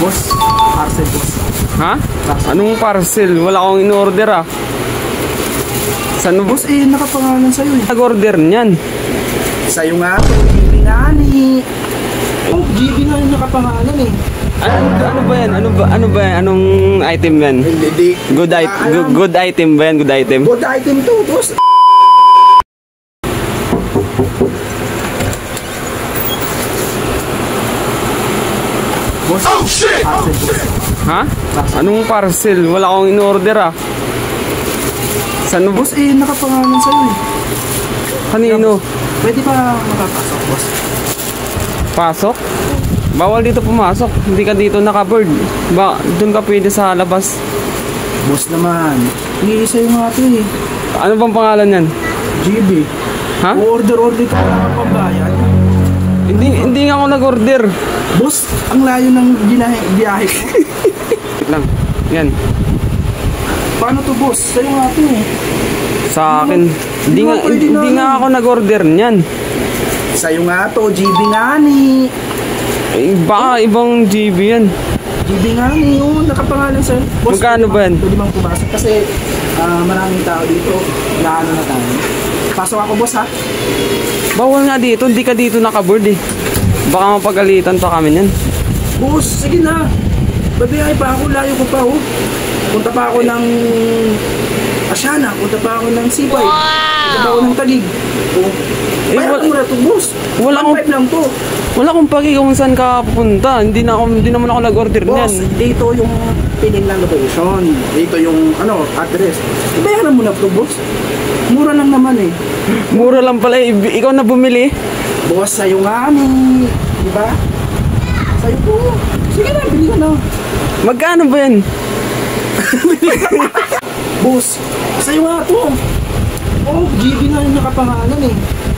Boss, parcel boss. Ha? Anong parcel? Wala akong in-order ah. Saan mo? Boss, nakapangalan sa'yo eh. Nag-order niyan. Sa'yo nga to, GB nga ni. Oh, GB nga yung nakapangalan eh. Ano ba yan? Ano ba yan? Anong item yan? Hindi. Good item ba yan? Good item? Good item to, boss. Boss, oh shit! Parcel boss. Ha? Anong parcel? Wala akong in-order ah. Saan mo? Boss, nakapangalan sa'yo eh. Kanino? Pwede ba makapasok, boss? Pasok? Bawal dito pumasok. Hindi ka dito naka-board. Doon ka pwede sa labas. Boss naman. Hindi sa'yo nga ito eh. Ano bang pangalan yan? GB. Ha? Order ka na pambayad. Hindi nga ako nag-order. Boss, ang layo ng biyahe ko. Wait lang. Yan. Paano to, boss? Sa'yo nga ito eh. Sa akin. Hindi nga ako nag-order niyan. Sa'yo nga to, GB nga ni. Baka ibang GB yan. GB nga ni, yun. Nakapangalan sa'yo. Boss, magkano ba yan? Pwede bang pumasok? Kasi maraming tao dito. Laano na tayo. Pasok ako, boss, ha? Bawal nga dito. Hindi ka dito naka-board eh. Baka mapagalitan pa kami yan. Boss, sige na. Babiyahe pa ako. Layo ko pa, oh. Punta pa ako ng Asyana. Punta pa ako ng Sipay. Punta pa ako ng Talig. Oh. Bayaran mo na ito, boss. 1.5 lang to. Wala akong pagi kung saan ka pupunta. Hindi naman ako nag-order niyan. Boss, dito yung piling ng location. Dito yung address. Bayaran mo na ito, boss. Mura lang naman eh. Mura lang pala eh. Ikaw na bumili. Boss, sa'yo nga ni. Diba? Sa'yo po. Sige na, bili ka na. Magkano ba yan? Boss, sa'yo nga to. Oh, GB na yung nakapangalan eh.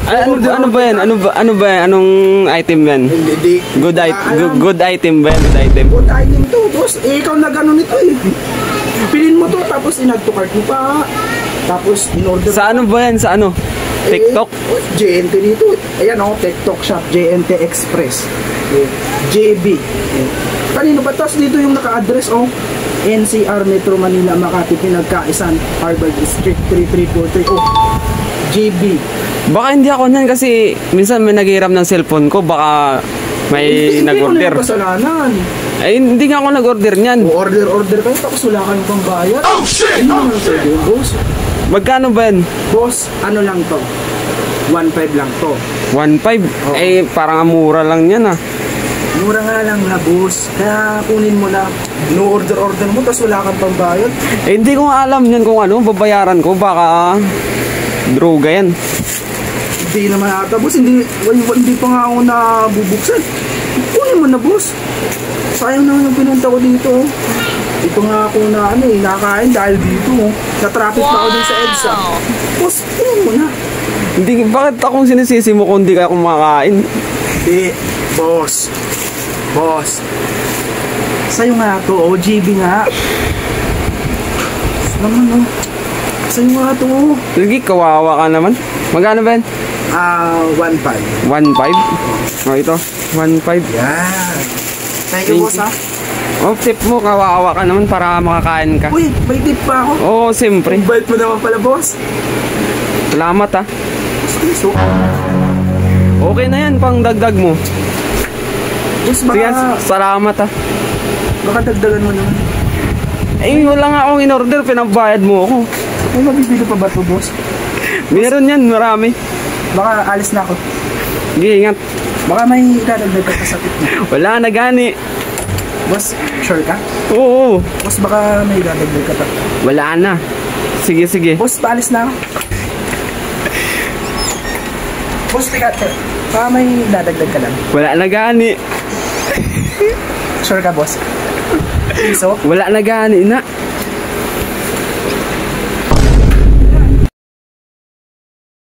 Ano ba yan? Ano ba yan? Anong item yan? Hindi. Good item ba yan? Good item? Good item to, boss. Ikaw na gano'n nito eh. Pilin mo to, tapos in-add to cart mo pa. Tapos in-order. Sa ano ba yan? Sa ano? TikTok? JNT dito. Ayan TikTok shop. JNT Express. JB. Kanino ba? Tapos dito yung naka-address NCR Metro Manila, Makati, Pinagkaisan, Harvard Street 3343. JB. Baka hindi ako niyan kasi minsan may naghiram ng cellphone ko. Baka may nag-order. Hindi ko kasalanan. Hindi nga ako nag-order niyan. Order kayo tapos wala ka nang bayad. Oh shit! Boss. Magkano ba yan? Boss, ano lang to? 1.5 lang to. 1.5? Parang mura lang yan ah. Mura nga lang na, boss. Kaya kunin mo na. No order mo tapos wala kang pambayad. Hindi ko nga alam yan kung ano babayaran ko. Baka droga yan. Hindi naman ata, boss. Hindi pa nga ako nabubuksan. Kunin mo na, boss. Sayang naman yung pinunta ko dito. Ito nga ako nakain dahil dito. Na-traffic pa ako din sa EDSA. Boss, kunin mo na. Hindi, bakit akong sinisisi mo kung hindi ka kumakain? Hindi, boss. Boss. Sa'yo nga to, GB nga. Naman sa'yo nga to. Sige, kawawa ka naman. Magkano ba yan? 1.5. 1.5? Ito, 1.5. Yan. Thank you, boss, ha? Tip mo, kawawa ka naman para makakain ka. Uy, may tip pa ako. Oo, siyempre. Bait mo naman pala, boss. Salamat, ha. So, okay na yan, pang dagdag mo. boss, baka... Sige, salamat, ha. Baka dagdagan mo naman. Wala nga akong in-order, pinabayad mo ako. May mabibili pa ba ito, boss? Meron yan, marami. Baka alis na ako. Sige, ingat. Baka may dadagdag ka sa tip mo. Wala na gani. Boss, sure ka? Oo. Boss, baka may dadagdag ka pa. Wala na. Sige. Boss, paalis na ako. Boss, teka. Baka may dadagdag ka lang. Wala na gani. Sure ka, boss? So? Wala na gani na.